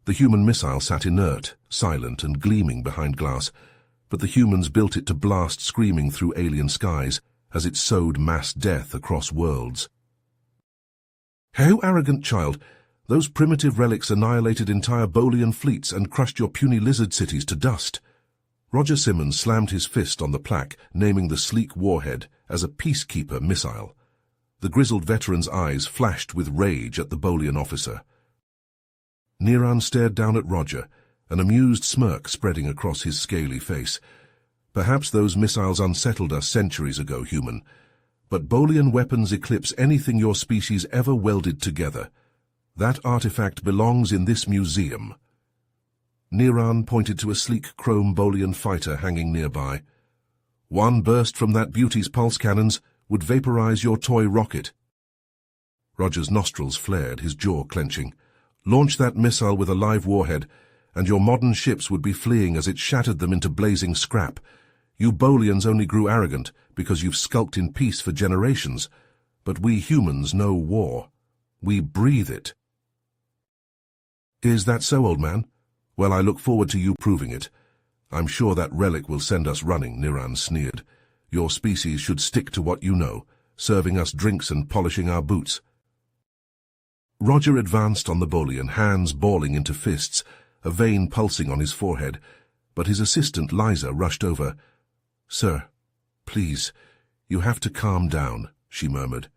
The human missile sat inert, silent and gleaming behind glass, but the humans built it to blast screaming through alien skies as it sowed mass death across worlds. "How arrogant, child! Those primitive relics annihilated entire Bolian fleets and crushed your puny lizard cities to dust." Roger Simmons slammed his fist on the plaque, naming the sleek warhead as a peacekeeper missile. The grizzled veteran's eyes flashed with rage at the Bolian officer. Niran stared down at Roger, an amused smirk spreading across his scaly face. "Perhaps those missiles unsettled us centuries ago, human. But Bolian weapons eclipse anything your species ever welded together. That artifact belongs in this museum." Niran pointed to a sleek chrome Bolian fighter hanging nearby. "One burst from that beauty's pulse cannons would vaporize your toy rocket." Roger's nostrils flared, his jaw clenching. "Launch that missile with a live warhead, and your modern ships would be fleeing as it shattered them into blazing scrap. You Bolians only grew arrogant because you've skulked in peace for generations, but we humans know war. We breathe it." "Is that so, old man? Well, I look forward to you proving it. I'm sure that relic will send us running," Niran sneered. "Your species should stick to what you know, serving us drinks and polishing our boots." Roger advanced on the Bolian, hands balling into fists, a vein pulsing on his forehead, but his assistant Liza rushed over. "Sir, please, you have to calm down," she murmured.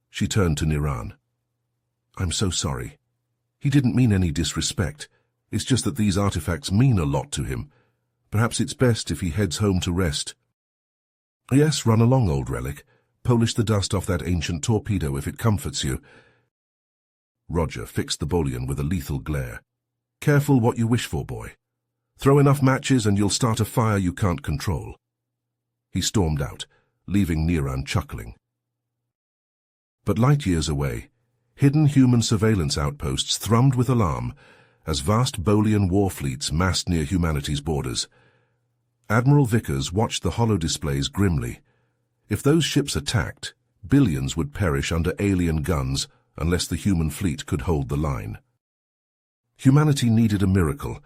She turned to Niran. "I'm so sorry. He didn't mean any disrespect. It's just that these artifacts mean a lot to him. Perhaps it's best if he heads home to rest." "Yes, run along, old relic. Polish the dust off that ancient torpedo if it comforts you." Roger fixed the Bolian with a lethal glare. "Careful what you wish for, boy. Throw enough matches and you'll start a fire you can't control." He stormed out, leaving Niran chuckling. But light years away, hidden human surveillance outposts thrummed with alarm as vast Bolian war fleets massed near humanity's borders. Admiral Vickers watched the holodisplays grimly. If those ships attacked, billions would perish under alien guns unless the human fleet could hold the line. Humanity needed a miracle.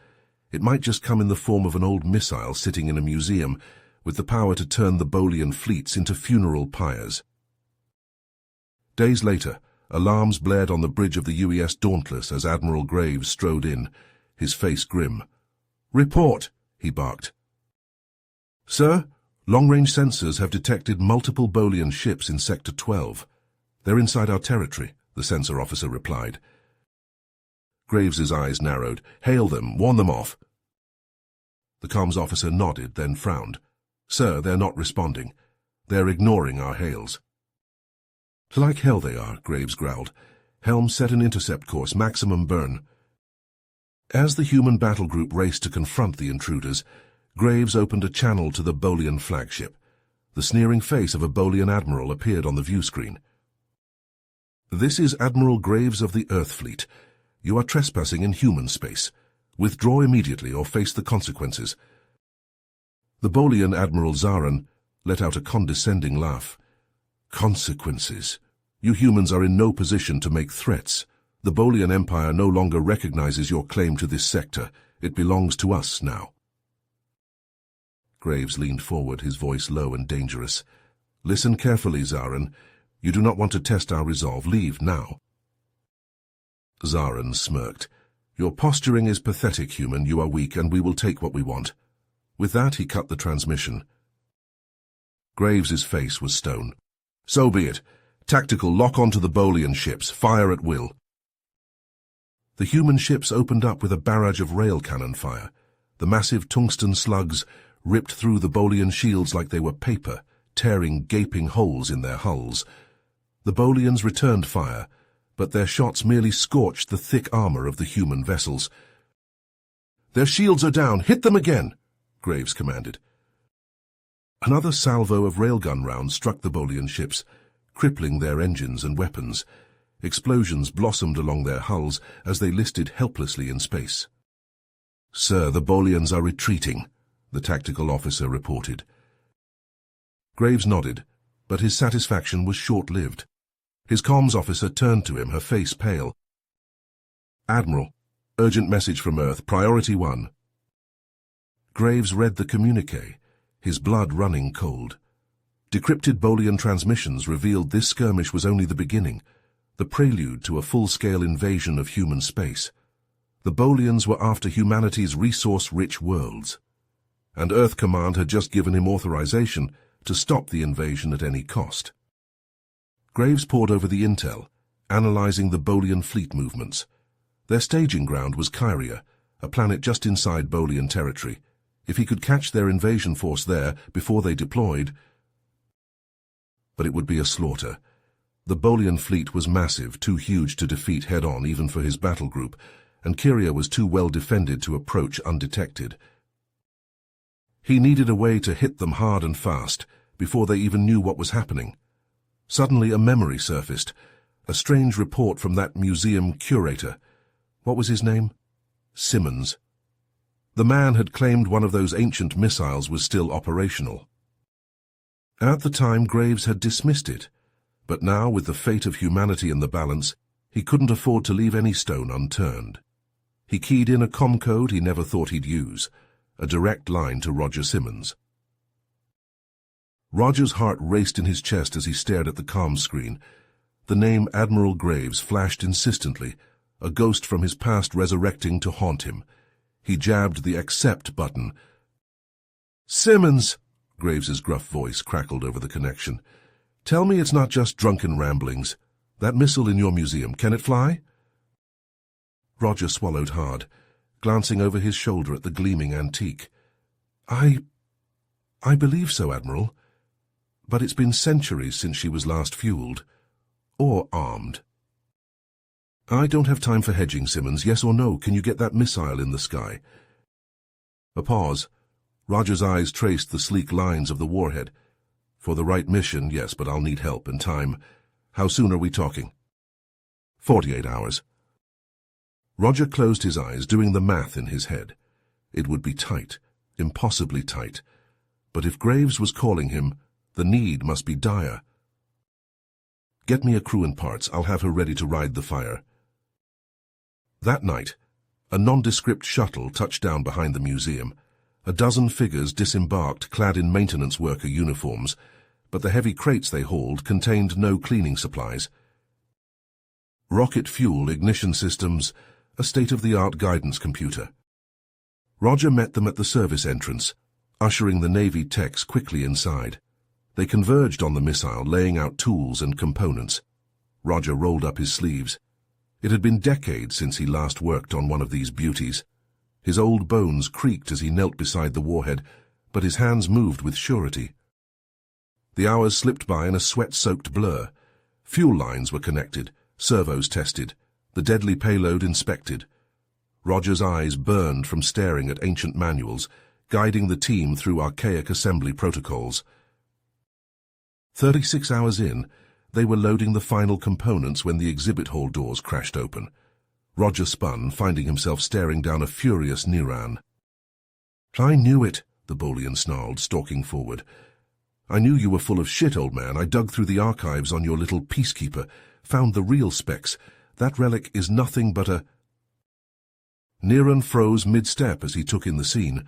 It might just come in the form of an old missile sitting in a museum, with the power to turn the Bolian fleets into funeral pyres. Days later, alarms blared on the bridge of the UES Dauntless as Admiral Graves strode in, his face grim. "Report," he barked. "Sir, long-range sensors have detected multiple Bolian ships in Sector 12. They're inside our territory," the sensor officer replied. Graves's eyes narrowed. "Hail them, warn them off." The comms officer nodded, then frowned. "Sir, they're not responding. They're ignoring our hails." "Like hell they are," Graves growled. "Helm, set an intercept course, maximum burn." As the human battle group raced to confront the intruders, Graves opened a channel to the Bolian flagship. The sneering face of a Bolian admiral appeared on the view screen. "This is Admiral Graves of the Earth Fleet. You are trespassing in human space. Withdraw immediately or face the consequences." The Bolian Admiral Zaran let out a condescending laugh. "Consequences? You humans are in no position to make threats. The Bolian Empire no longer recognizes your claim to this sector. It belongs to us now." Graves leaned forward, his voice low and dangerous. "Listen carefully, Zaran. You do not want to test our resolve. Leave now." Zaran smirked. "Your posturing is pathetic, human. You are weak, and we will take what we want." With that, he cut the transmission. Graves's face was stone. "So be it. Tactical, lock onto the Bolian ships. Fire at will." The human ships opened up with a barrage of rail cannon fire. The massive tungsten slugs ripped through the Bolian shields like they were paper, tearing gaping holes in their hulls. The Bolians returned fire, but their shots merely scorched the thick armor of the human vessels. "Their shields are down. Hit them again," Graves commanded. Another salvo of railgun rounds struck the Bolian ships, crippling their engines and weapons. Explosions blossomed along their hulls as they listed helplessly in space. "Sir, the Bolians are retreating," the tactical officer reported. Graves nodded, but his satisfaction was short-lived. His comms officer turned to him, her face pale. "Admiral, Urgent message from Earth, Priority 1. Graves read the communique, his blood running cold. Decrypted Bolian transmissions revealed this skirmish was only the beginning, the prelude to a full-scale invasion of human space. The Bolians were after humanity's resource-rich worlds, and Earth Command had just given him authorization to stop the invasion at any cost. Graves pored over the intel, analyzing the Bolian fleet movements. Their staging ground was Kyria, a planet just inside Bolian territory. If he could catch their invasion force there before they deployed... But it would be a slaughter. The Bolian fleet was massive, too huge to defeat head-on even for his battle group, and Kyria was too well defended to approach undetected. He needed a way to hit them hard and fast, before they even knew what was happening. Suddenly a memory surfaced, a strange report from that museum curator. What was his name? Simmons. The man had claimed one of those ancient missiles was still operational. At the time, Graves had dismissed it, but now, with the fate of humanity in the balance, he couldn't afford to leave any stone unturned. He keyed in a comm code he never thought he'd use, a direct line to Roger Simmons. Roger's heart raced in his chest as he stared at the comm screen. The name Admiral Graves flashed insistently, a ghost from his past resurrecting to haunt him. He jabbed the accept button. "Simmons!" Graves's gruff voice crackled over the connection. "Tell me it's not just drunken ramblings. That missile in your museum, can it fly?" Roger swallowed hard, glancing over his shoulder at the gleaming antique. I believe so, Admiral. But it's been centuries since she was last fueled. Or armed." "I don't have time for hedging, Simmons. Yes or no, can you get that missile in the sky?" A pause. Roger's eyes traced the sleek lines of the warhead. "For the right mission, yes, but I'll need help and time. How soon are we talking?" 48 hours. Roger closed his eyes, doing the math in his head. It would be tight, impossibly tight. But if Graves was calling him, the need must be dire. "Get me a crew and parts. I'll have her ready to ride the fire." That night, a nondescript shuttle touched down behind the museum. A dozen figures disembarked, clad in maintenance worker uniforms, but the heavy crates they hauled contained no cleaning supplies. Rocket fuel, ignition systems, a state-of-the-art guidance computer. Roger met them at the service entrance, ushering the Navy techs quickly inside. They converged on the missile, laying out tools and components. Roger rolled up his sleeves. It had been decades since he last worked on one of these beauties. His old bones creaked as he knelt beside the warhead, but his hands moved with surety. The hours slipped by in a sweat-soaked blur. Fuel lines were connected, servos tested, the deadly payload inspected. Roger's eyes burned from staring at ancient manuals, guiding the team through archaic assembly protocols. 36 hours in, they were loading the final components when the exhibit hall doors crashed open. Roger spun, finding himself staring down a furious Niran. "I knew it," the Bolian snarled, stalking forward. "I knew you were full of shit, old man. I dug through the archives on your little peacekeeper, found the real specs. That relic is nothing but a—" Niran froze mid-step as he took in the scene.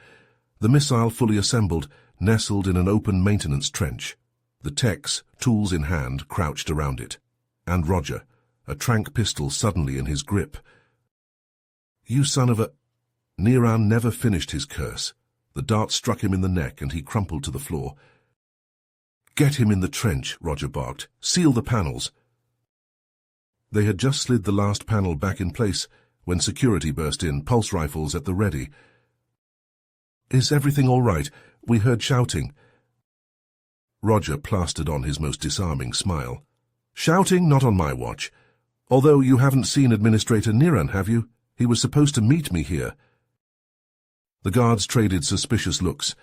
The missile, fully assembled, nestled in an open maintenance trench. The techs, tools in hand, crouched around it. And Roger, a tranq pistol suddenly in his grip. "You son of a—" Niran never finished his curse. The dart struck him in the neck and he crumpled to the floor. "Get him in the trench," Roger barked. "Seal the panels." They had just slid the last panel back in place when security burst in, pulse rifles at the ready. "Is everything all right? We heard shouting." Roger plastered on his most disarming smile. "Shouting? Not on my watch. Although you haven't seen Administrator Niran, have you? He was supposed to meet me here." The guards traded suspicious looks.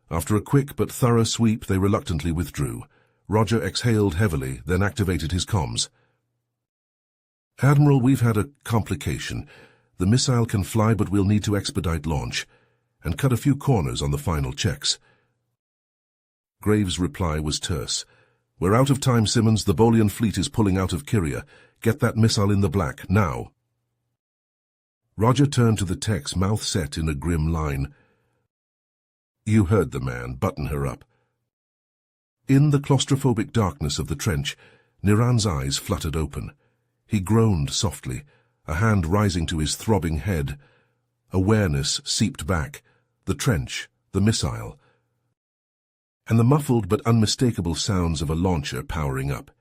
After a quick but thorough sweep, they reluctantly withdrew. Roger exhaled heavily, then activated his comms. "Admiral, we've had a complication. The missile can fly, but we'll need to expedite launch and cut a few corners on the final checks." Graves' reply was terse. "We're out of time, Simmons. The Bolian fleet is pulling out of Kyria. Get that missile in the black, now." Roger turned to the tech's, mouth set in a grim line. "You heard the man. Button her up." In the claustrophobic darkness of the trench, Niran's eyes fluttered open. He groaned softly, a hand rising to his throbbing head. Awareness seeped back. The trench, the missile, and the muffled but unmistakable sounds of a launcher powering up.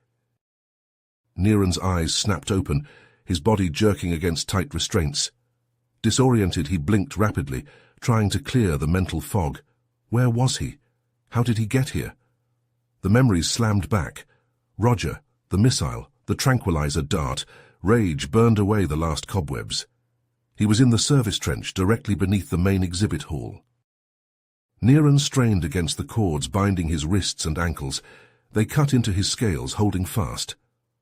Niran's eyes snapped open, his body jerking against tight restraints. Disoriented, he blinked rapidly, trying to clear the mental fog. Where was he? How did he get here? The memories slammed back. Roger, the missile, the tranquilizer dart. Rage burned away the last cobwebs. He was in the service trench, directly beneath the main exhibit hall. Niran strained against the cords binding his wrists and ankles. They cut into his scales, holding fast.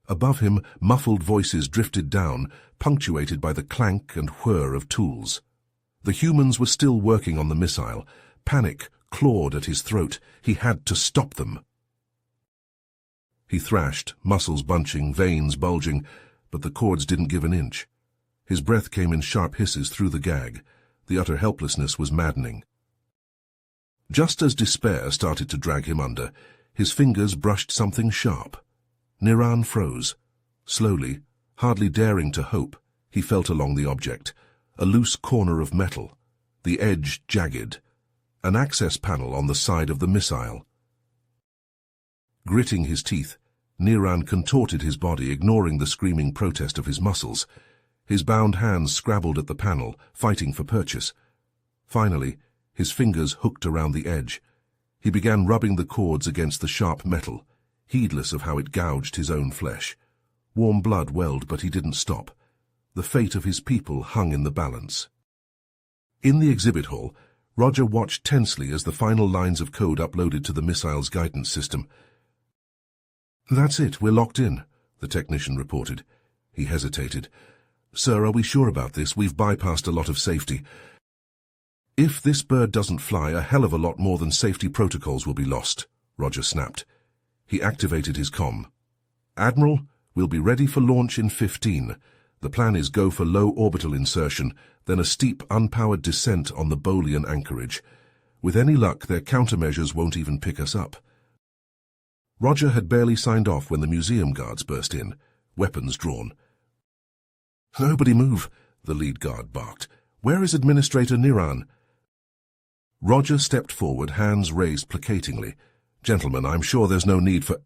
Above him, muffled voices drifted down, punctuated by the clank and whir of tools. The humans were still working on the missile. Panic clawed at his throat. He had to stop them. He thrashed, muscles bunching, veins bulging, but the cords didn't give an inch. His breath came in sharp hisses through the gag. The utter helplessness was maddening. Just as despair started to drag him under, his fingers brushed something sharp. Niran froze. Slowly, hardly daring to hope, he felt along the object. A loose corner of metal, the edge jagged. An access panel on the side of the missile. Gritting his teeth, Niran contorted his body, ignoring the screaming protest of his muscles. His bound hands scrabbled at the panel, fighting for purchase. Finally, his fingers hooked around the edge. He began rubbing the cords against the sharp metal, heedless of how it gouged his own flesh. Warm blood welled, but he didn't stop. The fate of his people hung in the balance. In the exhibit hall, Roger watched tensely as the final lines of code uploaded to the missile's guidance system. "That's it, we're locked in," the technician reported. He hesitated. "Sir, are we sure about this? We've bypassed a lot of safety. If this bird doesn't fly, a hell of a lot more than safety protocols will be lost," Roger snapped. He activated his comm. "Admiral, we'll be ready for launch in 15. The plan is go for low orbital insertion, then a steep, unpowered descent on the Bolian anchorage. With any luck, their countermeasures won't even pick us up." Roger had barely signed off when the museum guards burst in, weapons drawn. "Nobody move," the lead guard barked. "Where is Administrator Niran?" Roger stepped forward, hands raised placatingly. "Gentlemen, I'm sure there's no need for—"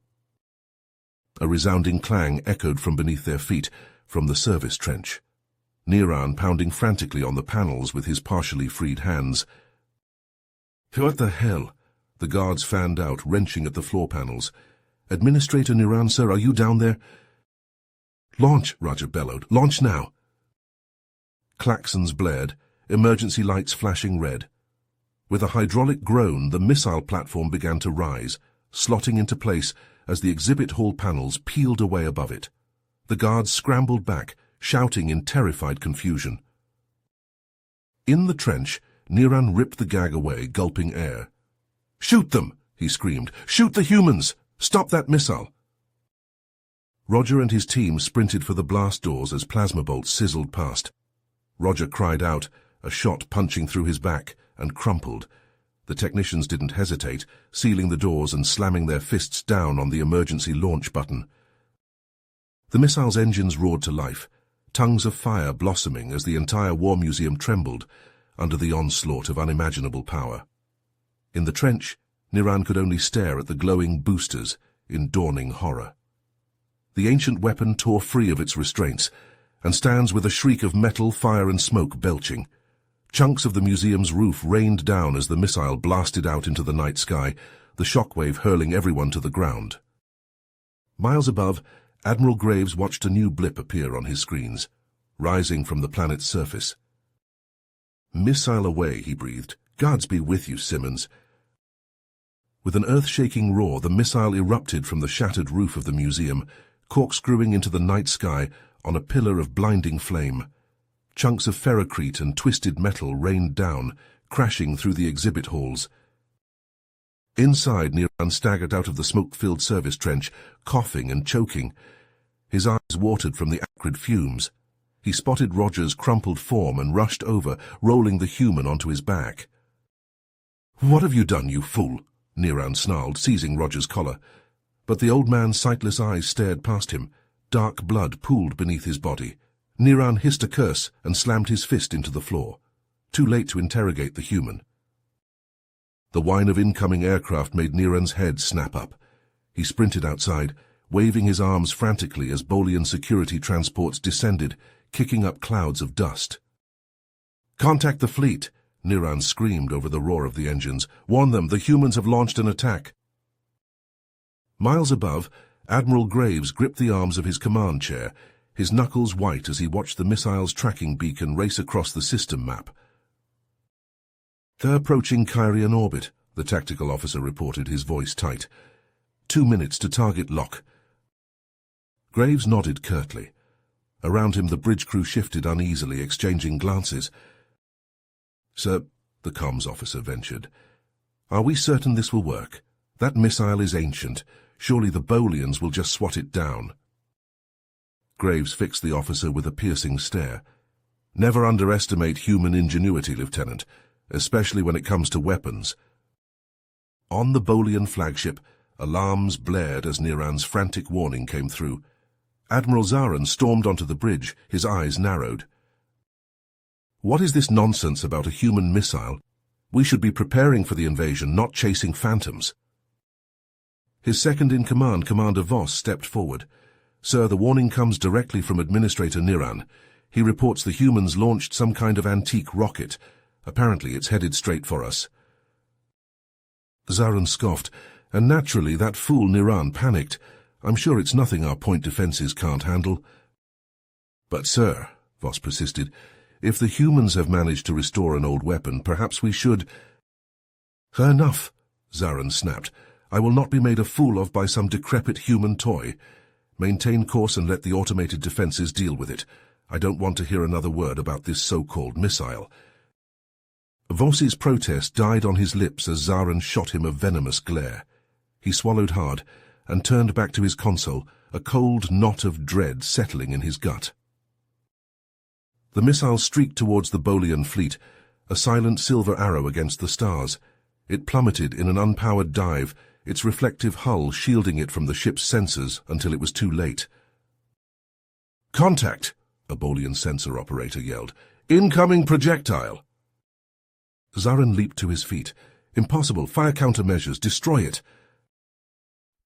A resounding clang echoed from beneath their feet, from the service trench. Niran pounding frantically on the panels with his partially freed hands. "What the hell?" The guards fanned out, wrenching at the floor panels. "Administrator Niran, sir, are you down there?" "Launch," Roger bellowed. "Launch now." Klaxons blared, emergency lights flashing red. With a hydraulic groan, the missile platform began to rise, slotting into place as the exhibit hall panels peeled away above it. The guards scrambled back, shouting in terrified confusion. In the trench, Niran ripped the gag away, gulping air. "Shoot them!" he screamed. "Shoot the humans! Stop that missile!" Roger and his team sprinted for the blast doors as plasma bolts sizzled past. Roger cried out, a shot punching through his back, and crumpled. The technicians didn't hesitate, sealing the doors and slamming their fists down on the emergency launch button. The missile's engines roared to life, tongues of fire blossoming as the entire war museum trembled under the onslaught of unimaginable power. In the trench, Niran could only stare at the glowing boosters in dawning horror. The ancient weapon tore free of its restraints and stands with a shriek of metal, fire and smoke belching. Chunks of the museum's roof rained down as the missile blasted out into the night sky, the shockwave hurling everyone to the ground. Miles above, Admiral Graves watched a new blip appear on his screens, rising from the planet's surface. "Missile away," he breathed. "Gods be with you, Simmons." With an earth-shaking roar, the missile erupted from the shattered roof of the museum, corkscrewing into the night sky on a pillar of blinding flame. Chunks of ferrocrete and twisted metal rained down, crashing through the exhibit halls. Inside, Niran staggered out of the smoke-filled service trench, coughing and choking. His eyes watered from the acrid fumes. He spotted Roger's crumpled form and rushed over, rolling the human onto his back. "What have you done, you fool?" Niran snarled, seizing Roger's collar. But the old man's sightless eyes stared past him. Dark blood pooled beneath his body. Niran hissed a curse and slammed his fist into the floor. Too late to interrogate the human. The whine of incoming aircraft made Niran's head snap up. He sprinted outside, waving his arms frantically as Bolian security transports descended, kicking up clouds of dust. "Contact the fleet!" Niran screamed over the roar of the engines. "Warn them, the humans have launched an attack!" Miles above, Admiral Graves gripped the arms of his command chair, his knuckles white as he watched the missile's tracking beacon race across the system map. "They're approaching Kyrian orbit," the tactical officer reported, his voice tight. 2 minutes to target lock." Graves nodded curtly. Around him the bridge crew shifted uneasily, exchanging glances. "Sir," the comms officer ventured, "are we certain this will work? That missile is ancient. Surely the Bolians will just swat it down." Graves fixed the officer with a piercing stare. "Never underestimate human ingenuity, Lieutenant, especially when it comes to weapons." On the Bolian flagship, alarms blared as Niran's frantic warning came through. Admiral Zaran stormed onto the bridge, his eyes narrowed. "What is this nonsense about a human missile? We should be preparing for the invasion, not chasing phantoms." His second-in-command, Commander Voss, stepped forward. "Sir, the warning comes directly from Administrator Niran. He reports the humans launched some kind of antique rocket. Apparently it's headed straight for us." Zaran scoffed, and naturally that fool Niran panicked. "I'm sure it's nothing our point defenses can't handle." "But, sir," Voss persisted, "if the humans have managed to restore an old weapon, perhaps we should—" "Enough," Zaran snapped. "I will not be made a fool of by some decrepit human toy. Maintain course and let the automated defenses deal with it. I don't want to hear another word about this so-called missile." Voss's protest died on his lips as Zaran shot him a venomous glare. He swallowed hard and turned back to his console, a cold knot of dread settling in his gut. The missile streaked towards the Bolian fleet, a silent silver arrow against the stars. It plummeted in an unpowered dive, its reflective hull shielding it from the ship's sensors until it was too late. "Contact!" a Bolian sensor operator yelled. "Incoming projectile!" Zaran leaped to his feet. "Impossible! Fire countermeasures! Destroy it!"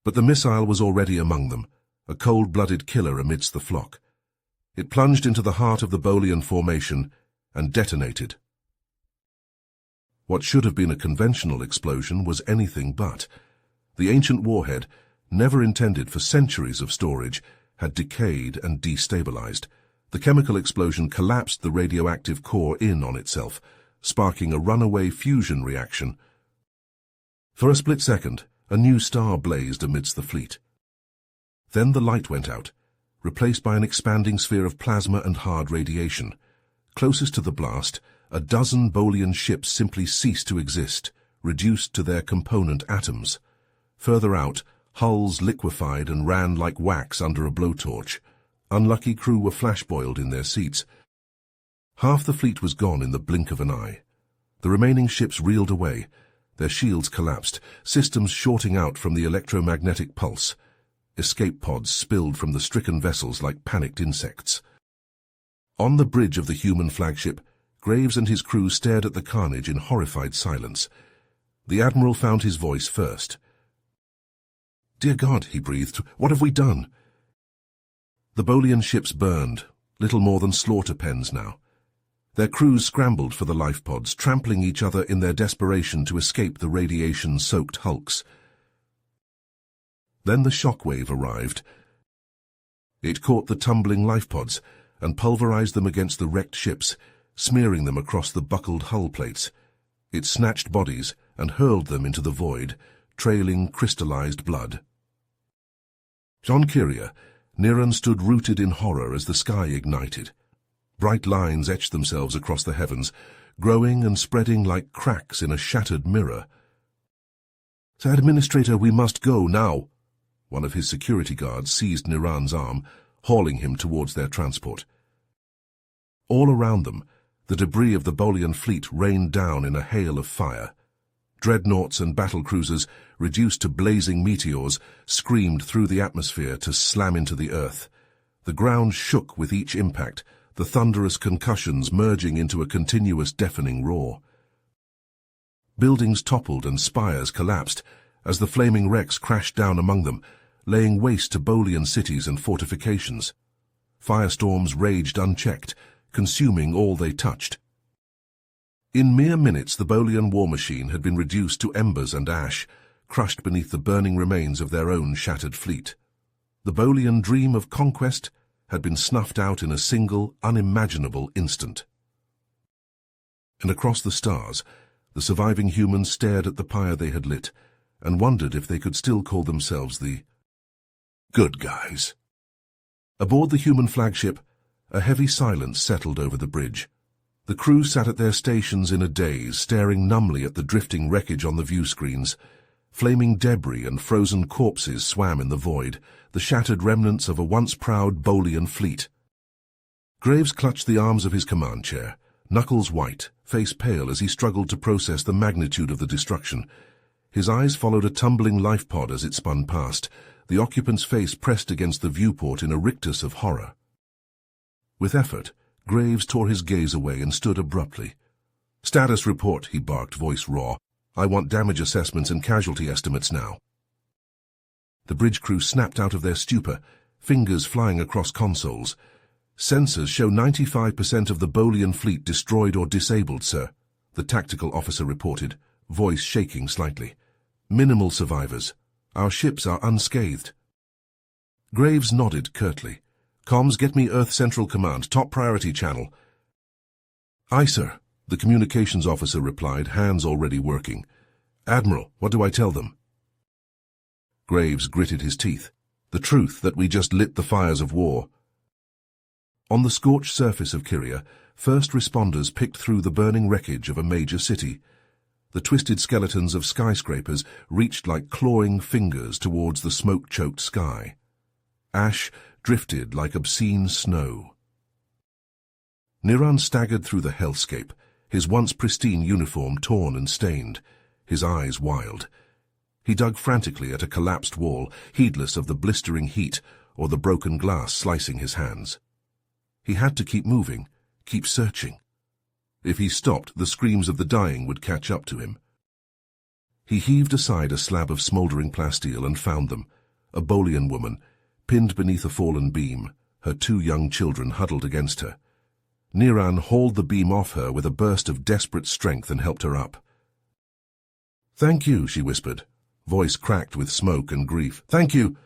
But the missile was already among them, a cold-blooded killer amidst the flock. It plunged into the heart of the Bolian formation and detonated. What should have been a conventional explosion was anything but. The ancient warhead, never intended for centuries of storage, had decayed and destabilized. The chemical explosion collapsed the radioactive core in on itself, sparking a runaway fusion reaction. For a split second, a new star blazed amidst the fleet. Then the light went out, replaced by an expanding sphere of plasma and hard radiation. Closest to the blast, a dozen Bolian ships simply ceased to exist, reduced to their component atoms. Further out, hulls liquefied and ran like wax under a blowtorch. Unlucky crew were flash-boiled in their seats. Half the fleet was gone in the blink of an eye. The remaining ships reeled away, their shields collapsed, systems shorting out from the electromagnetic pulse. Escape pods spilled from the stricken vessels like panicked insects. On the bridge of the human flagship, Graves and his crew stared at the carnage in horrified silence. The Admiral found his voice first. "Dear God," he breathed, "what have we done?" The Bolian ships burned, little more than slaughter pens now. Their crews scrambled for the life pods, trampling each other in their desperation to escape the radiation-soaked hulks. Then the shockwave arrived. It caught the tumbling life pods and pulverized them against the wrecked ships, smearing them across the buckled hull plates. It snatched bodies and hurled them into the void, trailing crystallized blood. On Kyria, Niran stood rooted in horror as the sky ignited. Bright lines etched themselves across the heavens, growing and spreading like cracks in a shattered mirror. "Sir Administrator, we must go now." One of his security guards seized Niran's arm, hauling him towards their transport. All around them, the debris of the Bolian fleet rained down in a hail of fire. Dreadnoughts and battlecruisers, reduced to blazing meteors, screamed through the atmosphere to slam into the earth. The ground shook with each impact, the thunderous concussions merging into a continuous deafening roar. Buildings toppled and spires collapsed as the flaming wrecks crashed down among them, laying waste to Bolian cities and fortifications. Firestorms raged unchecked, consuming all they touched. In mere minutes, the Bolian war machine had been reduced to embers and ash, crushed beneath the burning remains of their own shattered fleet. The Bolian dream of conquest had been snuffed out in a single, unimaginable instant. And across the stars, the surviving humans stared at the pyre they had lit and wondered if they could still call themselves the good guys. Aboard the human flagship, a heavy silence settled over the bridge. The crew sat at their stations in a daze, staring numbly at the drifting wreckage on the view screens. Flaming debris and frozen corpses swam in the void, the shattered remnants of a once proud Bolian fleet. Graves clutched the arms of his command chair, knuckles white, face pale as he struggled to process the magnitude of the destruction. His eyes followed a tumbling life pod as it spun past, the occupant's face pressed against the viewport in a rictus of horror. With effort, Graves tore his gaze away and stood abruptly. "Status report," he barked, voice raw. "I want damage assessments and casualty estimates now." The bridge crew snapped out of their stupor, fingers flying across consoles. "Sensors show 95% of the Bolian fleet destroyed or disabled, sir," the tactical officer reported, voice shaking slightly. "Minimal survivors. Our ships are unscathed." Graves nodded curtly. "Comms, get me Earth Central Command, top priority channel." "Aye, sir," the communications officer replied, hands already working. "Admiral, what do I tell them?" Graves gritted his teeth. "The truth, that we just lit the fires of war." On the scorched surface of Kyria, first responders picked through the burning wreckage of a major city. The twisted skeletons of skyscrapers reached like clawing fingers towards the smoke-choked sky. Ash drifted like obscene snow. Niran staggered through the hellscape, his once pristine uniform torn and stained, his eyes wild. He dug frantically at a collapsed wall, heedless of the blistering heat or the broken glass slicing his hands. He had to keep moving, keep searching. If he stopped, the screams of the dying would catch up to him. He heaved aside a slab of smouldering plasteel and found them, a Bolian woman, pinned beneath a fallen beam, her 2 young children huddled against her. Niran hauled the beam off her with a burst of desperate strength and helped her up. "Thank you," she whispered, voice cracked with smoke and grief. "Thank you."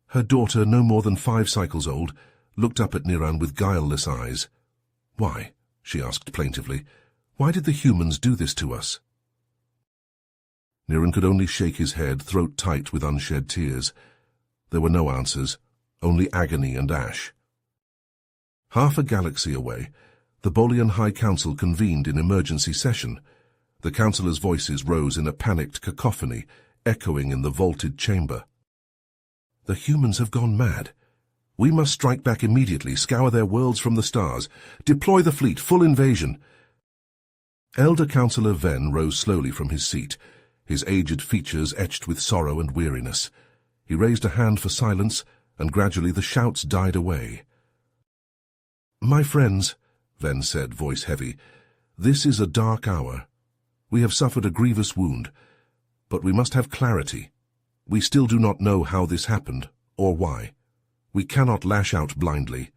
Her daughter, no more than 5 cycles old, looked up at Niran with guileless eyes. "Why?" she asked plaintively. "Why did the humans do this to us?" Niran could only shake his head, throat tight with unshed tears. There were no answers, only agony and ash. Half a galaxy away, the Bolian High Council convened in emergency session. The councillors' voices rose in a panicked cacophony, echoing in the vaulted chamber. "The humans have gone mad. We must strike back immediately, scour their worlds from the stars. Deploy the fleet, full invasion." Elder Councillor Ven rose slowly from his seat, his aged features etched with sorrow and weariness. He raised a hand for silence, and gradually the shouts died away. "My friends," Ven said, voice heavy, "this is a dark hour. We have suffered a grievous wound, but we must have clarity. We still do not know how this happened, or why. We cannot lash out blindly."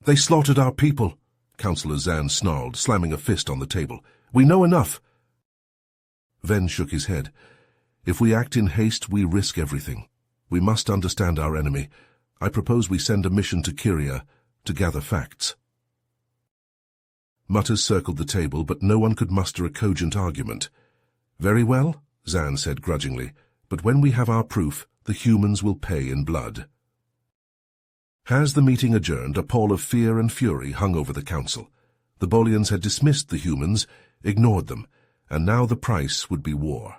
"They slaughtered our people," Councillor Zan snarled, slamming a fist on the table. "We know enough." Ven shook his head. "If we act in haste, we risk everything. We must understand our enemy. I propose we send a mission to Kyria to gather facts." Mutters circled the table, but no one could muster a cogent argument. "Very well," Zan said grudgingly, "but when we have our proof, the humans will pay in blood." As the meeting adjourned, a pall of fear and fury hung over the council. The Bolians had dismissed the humans, ignored them, and now the price would be war.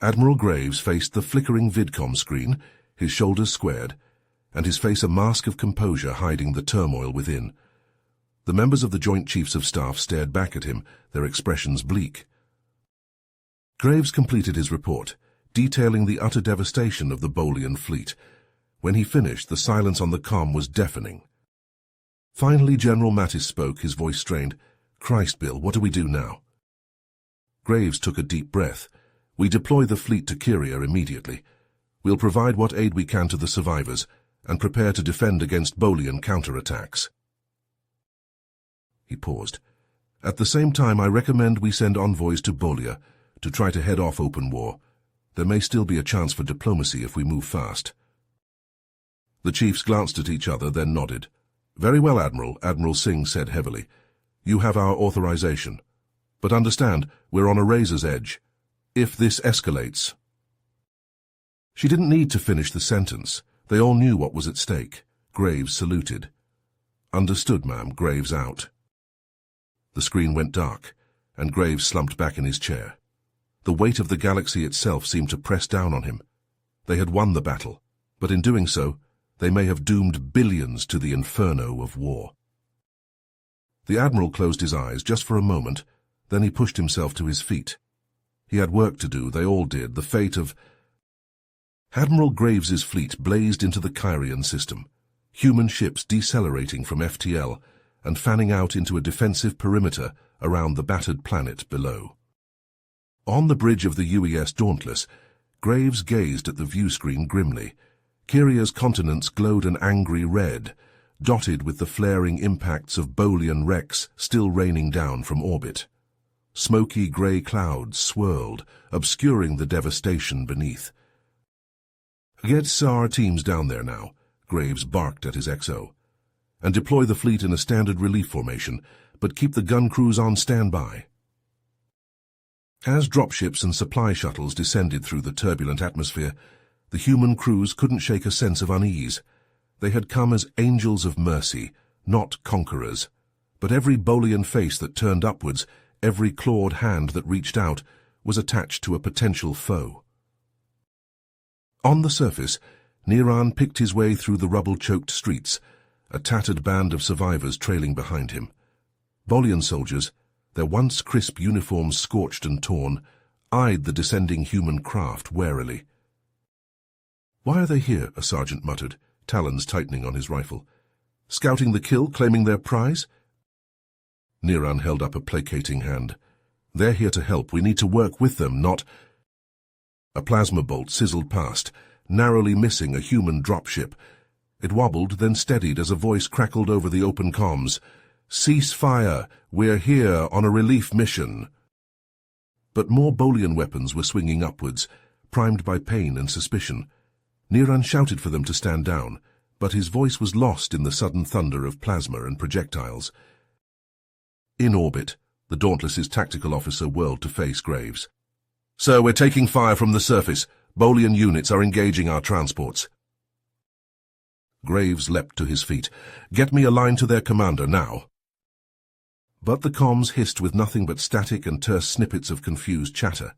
Admiral Graves faced the flickering vidcom screen, his shoulders squared. and his face a mask of composure hiding the turmoil within. The members of the Joint Chiefs of Staff stared back at him, their expressions bleak. Graves completed his report, detailing the utter devastation of the Bolian fleet. When he finished, the silence on the comm was deafening. Finally, General Mattis spoke, his voice strained. "Christ, Bill, what do we do now?" Graves took a deep breath. "We deploy the fleet to Kyria immediately. We'll provide what aid we can to the survivors, and prepare to defend against Bolian counterattacks." He paused. "At the same time, I recommend we send envoys to Bolia to try to head off open war. There may still be a chance for diplomacy if we move fast." The chiefs glanced at each other, then nodded. "Very well, Admiral," Admiral Singh said heavily. "You have our authorization. But understand, we're on a razor's edge. If this escalates—" She didn't need to finish the sentence. They all knew what was at stake. Graves saluted. "Understood, ma'am." Graves out. The screen went dark, and Graves slumped back in his chair. The weight of the galaxy itself seemed to press down on him. They had won the battle, but in doing so, they may have doomed billions to the inferno of war. The Admiral closed his eyes just for a moment, then he pushed himself to his feet. He had work to do, they all did. The fate of... Admiral Graves's fleet blazed into the Kyrian system, human ships decelerating from FTL and fanning out into a defensive perimeter around the battered planet below. On the bridge of the UES Dauntless, Graves gazed at the viewscreen grimly. Kyria's continents glowed an angry red, dotted with the flaring impacts of Bolian wrecks still raining down from orbit. Smoky grey clouds swirled, obscuring the devastation beneath. "Get our teams down there now," Graves barked at his XO, "and deploy the fleet in a standard relief formation, but keep the gun crews on standby." As dropships and supply shuttles descended through the turbulent atmosphere, the human crews couldn't shake a sense of unease. They had come as angels of mercy, not conquerors. But every Bolian face that turned upwards, every clawed hand that reached out, was attached to a potential foe. On the surface, Niran picked his way through the rubble-choked streets, a tattered band of survivors trailing behind him. Bolian soldiers, their once crisp uniforms scorched and torn, eyed the descending human craft warily. "Why are they here?" a sergeant muttered, talons tightening on his rifle. "Scouting the kill, claiming their prize?" Niran held up a placating hand. "They're here to help. We need to work with them, not—" A plasma bolt sizzled past, narrowly missing a human dropship. It wobbled, then steadied as a voice crackled over the open comms. "Cease fire! We're here on a relief mission!" But more Bolian weapons were swinging upwards, primed by pain and suspicion. Niran shouted for them to stand down, but his voice was lost in the sudden thunder of plasma and projectiles. In orbit, the Dauntless's tactical officer whirled to face Graves. "Sir, we're taking fire from the surface. Bolian units are engaging our transports." Graves leapt to his feet. "Get me a line to their commander, now." But the comms hissed with nothing but static and terse snippets of confused chatter.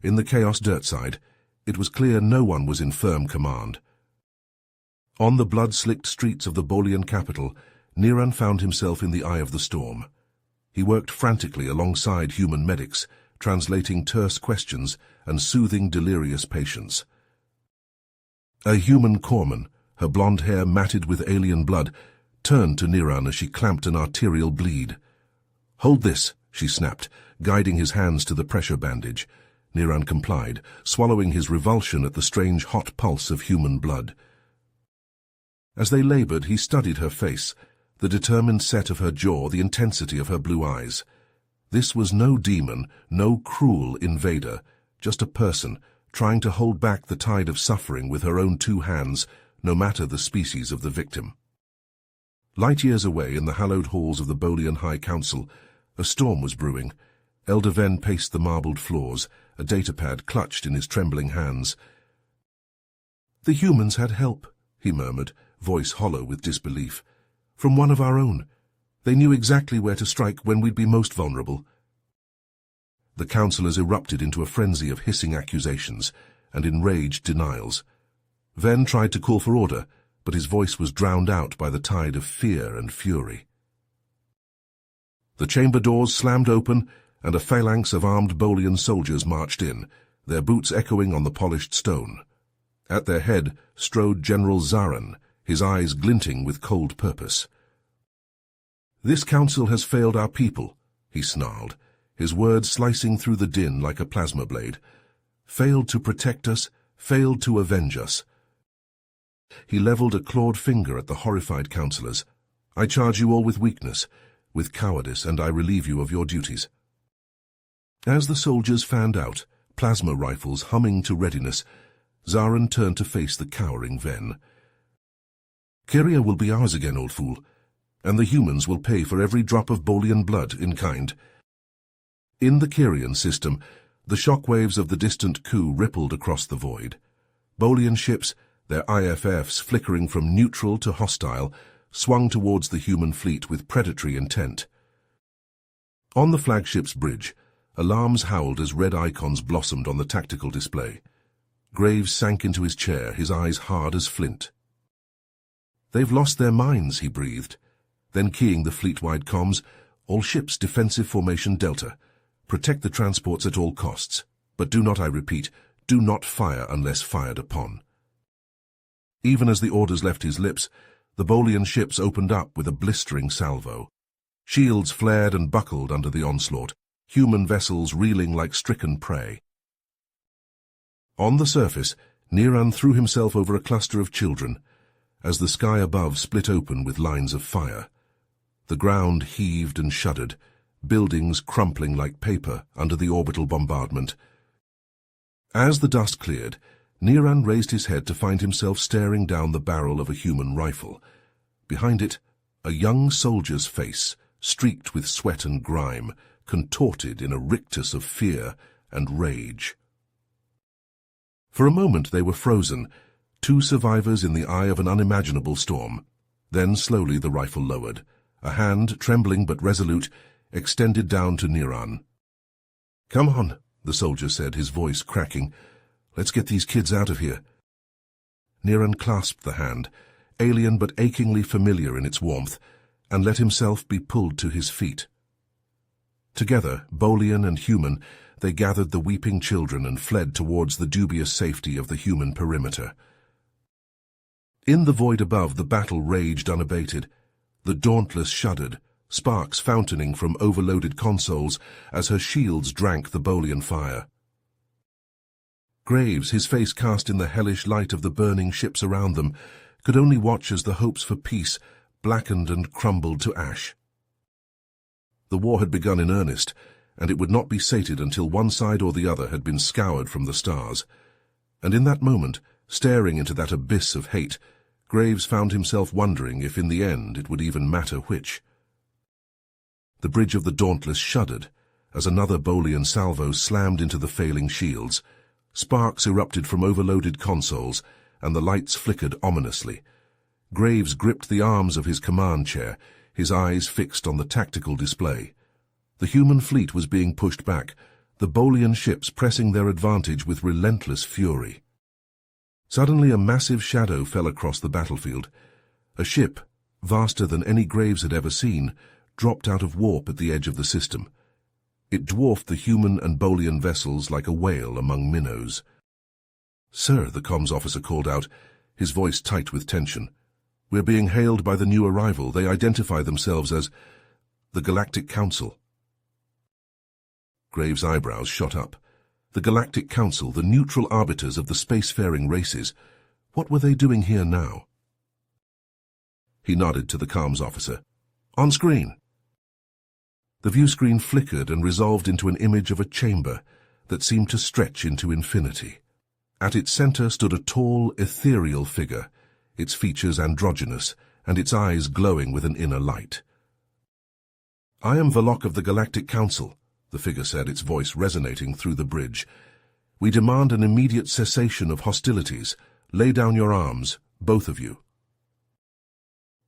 In the chaos dirtside, it was clear no one was in firm command. On the blood-slicked streets of the Bolian capital, Niran found himself in the eye of the storm. He worked frantically alongside human medics, translating terse questions and soothing delirious patients. A human corpsman, her blonde hair matted with alien blood, turned to Niran as she clamped an arterial bleed. "Hold this," she snapped, guiding his hands to the pressure bandage. Niran complied, swallowing his revulsion at the strange hot pulse of human blood. As they labored, he studied her face, the determined set of her jaw, the intensity of her blue eyes. This was no demon, no cruel invader, just a person, trying to hold back the tide of suffering with her own two hands, no matter the species of the victim. Light years away in the hallowed halls of the Bolian High Council, a storm was brewing. Elder Ven paced the marbled floors, a datapad clutched in his trembling hands. "The humans had help," he murmured, voice hollow with disbelief. "From one of our own. They knew exactly where to strike when we'd be most vulnerable." The councillors erupted into a frenzy of hissing accusations and enraged denials. Ven tried to call for order, but his voice was drowned out by the tide of fear and fury. The chamber doors slammed open, and a phalanx of armed Bolian soldiers marched in, their boots echoing on the polished stone. At their head strode General Zaran, his eyes glinting with cold purpose. "This council has failed our people," he snarled, his words slicing through the din like a plasma blade. "Failed to protect us, failed to avenge us." He leveled a clawed finger at the horrified councillors. "I charge you all with weakness, with cowardice, and I relieve you of your duties." As the soldiers fanned out, plasma rifles humming to readiness, Zaran turned to face the cowering Ven. "Kyria will be ours again, old fool, and the humans will pay for every drop of Bolian blood in kind." In the Kyrian system, the shockwaves of the distant coup rippled across the void. Bolian ships, their IFFs flickering from neutral to hostile, swung towards the human fleet with predatory intent. On the flagship's bridge, alarms howled as red icons blossomed on the tactical display. Graves sank into his chair, his eyes hard as flint. "They've lost their minds," he breathed. Then keying the fleet-wide comms, "All ships defensive formation Delta. Protect the transports at all costs. But do not, I repeat, do not fire unless fired upon." Even as the orders left his lips, the Bolian ships opened up with a blistering salvo. Shields flared and buckled under the onslaught, human vessels reeling like stricken prey. On the surface, Niran threw himself over a cluster of children, as the sky above split open with lines of fire. The ground heaved and shuddered, buildings crumpling like paper under the orbital bombardment. As the dust cleared, Niran raised his head to find himself staring down the barrel of a human rifle. Behind it, a young soldier's face, streaked with sweat and grime, contorted in a rictus of fear and rage. For a moment they were frozen, two survivors in the eye of an unimaginable storm. Then slowly the rifle lowered, a hand, trembling but resolute, extended down to Niran. "Come on," the soldier said, his voice cracking. "Let's get these kids out of here." Niran clasped the hand, alien but achingly familiar in its warmth, and let himself be pulled to his feet. Together, Bolian and human, they gathered the weeping children and fled towards the dubious safety of the human perimeter. In the void above, the battle raged unabated. The Dauntless shuddered, sparks fountaining from overloaded consoles as her shields drank the Bolian fire. Graves, his face cast in the hellish light of the burning ships around them, could only watch as the hopes for peace blackened and crumbled to ash. The war had begun in earnest, and it would not be sated until one side or the other had been scoured from the stars. And in that moment, staring into that abyss of hate, Graves found himself wondering if in the end it would even matter which. The bridge of the Dauntless shuddered as another Bolian salvo slammed into the failing shields. Sparks erupted from overloaded consoles, and the lights flickered ominously. Graves gripped the arms of his command chair, his eyes fixed on the tactical display. The human fleet was being pushed back, the Bolian ships pressing their advantage with relentless fury. Suddenly a massive shadow fell across the battlefield. A ship, vaster than any Graves had ever seen, dropped out of warp at the edge of the system. It dwarfed the human and Bolian vessels like a whale among minnows. "Sir," the comms officer called out, his voice tight with tension. "We're being hailed by the new arrival. They identify themselves as the Galactic Council." Graves' eyebrows shot up. The Galactic Council, the neutral arbiters of the spacefaring races. What were they doing here now? He nodded to the comms officer. "On screen." The view screen flickered and resolved into an image of a chamber that seemed to stretch into infinity. At its center stood a tall, ethereal figure, its features androgynous, and its eyes glowing with an inner light. "I am Valok of the Galactic Council," the figure said, its voice resonating through the bridge. "We demand an immediate cessation of hostilities. Lay down your arms, both of you."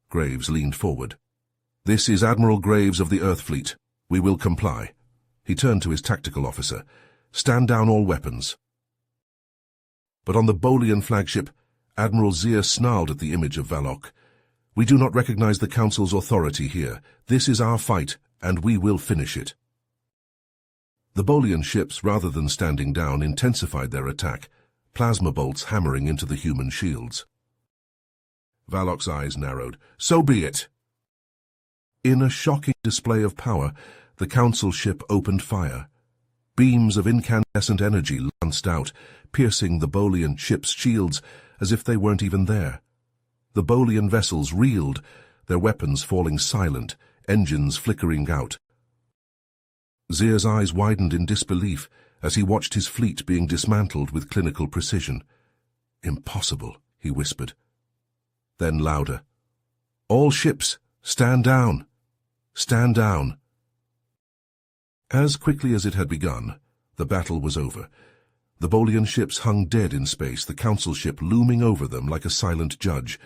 Graves leaned forward. "This is Admiral Graves of the Earth Fleet. We will comply." He turned to his tactical officer. "Stand down all weapons." But on the Bolian flagship, Admiral Zir snarled at the image of Valok. "We do not recognize the Council's authority here. This is our fight, and we will finish it." The Bolian ships, rather than standing down, intensified their attack, plasma bolts hammering into the human shields. Valok's eyes narrowed. "So be it." In a shocking display of power, the Council ship opened fire. Beams of incandescent energy lanced out, piercing the Bolian ship's shields as if they weren't even there. The Bolian vessels reeled, their weapons falling silent, engines flickering out. Zir's eyes widened in disbelief as he watched his fleet being dismantled with clinical precision. "Impossible," he whispered. Then louder, "All ships, stand down! Stand down!" As quickly as it had begun, the battle was over. The Bolian ships hung dead in space, the Council ship looming over them like a silent judge.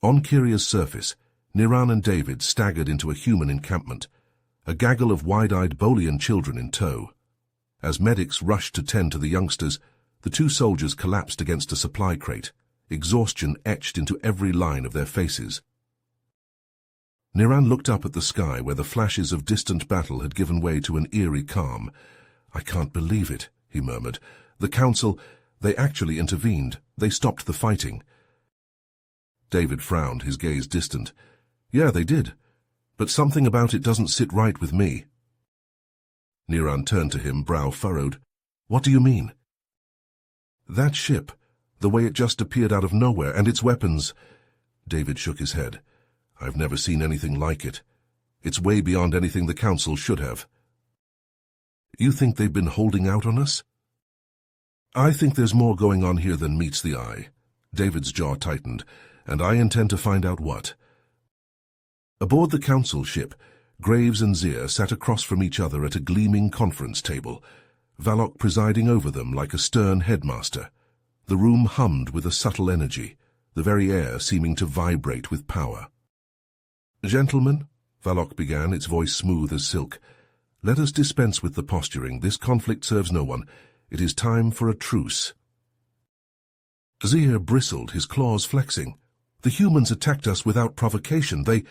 On Kyria's surface, Niran and David staggered into a human encampment, a gaggle of wide-eyed Bolian children in tow. As medics rushed to tend to the youngsters, the two soldiers collapsed against a supply crate, exhaustion etched into every line of their faces. Niran looked up at the sky where the flashes of distant battle had given way to an eerie calm. "I can't believe it," he murmured. "The Council, they actually intervened. They stopped the fighting." David frowned, his gaze distant. "Yeah, they did. But something about it doesn't sit right with me." Niran turned to him, brow furrowed. "What do you mean?" "That ship, the way it just appeared out of nowhere, and its weapons." David shook his head. "I've never seen anything like it. It's way beyond anything the Council should have." "You think they've been holding out on us?" "I think there's more going on here than meets the eye." David's jaw tightened. "And I intend to find out what." Aboard the Council ship, Graves and Zir sat across from each other at a gleaming conference table, Valok presiding over them like a stern headmaster. The room hummed with a subtle energy, the very air seeming to vibrate with power. "Gentlemen," Valok began, its voice smooth as silk, "let us dispense with the posturing. This conflict serves no one. It is time for a truce." Zir bristled, his claws flexing. "The humans attacked us without provocation. They—"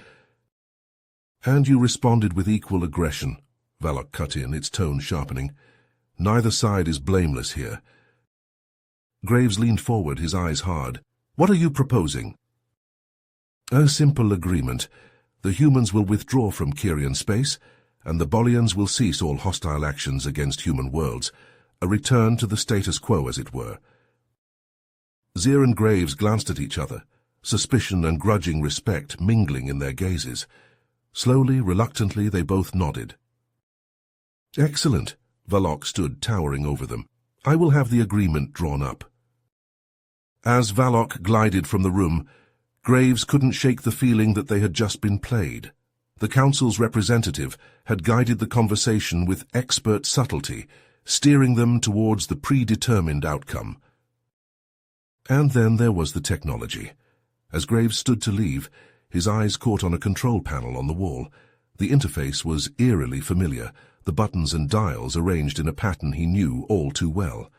"And you responded with equal aggression," Valok cut in, its tone sharpening. "Neither side is blameless here." Graves leaned forward, his eyes hard. "What are you proposing?" "A simple agreement. The humans will withdraw from Kyrian space, and the Bolians will cease all hostile actions against human worlds. A return to the status quo, as it were." Zir and Graves glanced at each other, suspicion and grudging respect mingling in their gazes. Slowly, reluctantly, they both nodded. "Excellent." Valok stood towering over them. "I will have the agreement drawn up." As Valok glided from the room, Graves couldn't shake the feeling that they had just been played. The Council's representative had guided the conversation with expert subtlety, steering them towards the predetermined outcome. And then there was the technology. As Graves stood to leave, his eyes caught on a control panel on the wall. The interface was eerily familiar, the buttons and dials arranged in a pattern he knew all too well.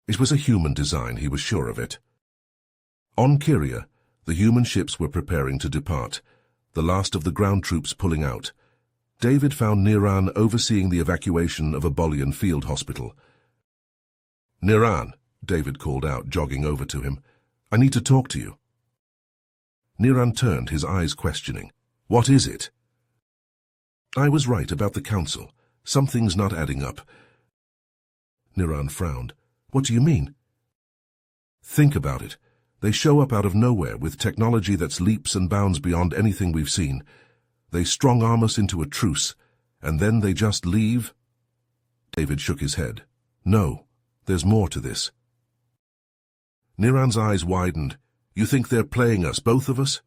It was a human design, he was sure of it. On Kyria, the human ships were preparing to depart, the last of the ground troops pulling out. David found Niran overseeing the evacuation of a Bolian field hospital. "Niran," David called out, jogging over to him. "I need to talk to you." Niran turned, his eyes questioning. "What is it?" "I was right about the Council. Something's not adding up." Niran frowned. "What do you mean?" "Think about it. They show up out of nowhere with technology that's leaps and bounds beyond anything we've seen. They strong-arm us into a truce, and then they just leave?" David shook his head. "No, there's more to this." Niran's eyes widened. "You think they're playing us, both of us?"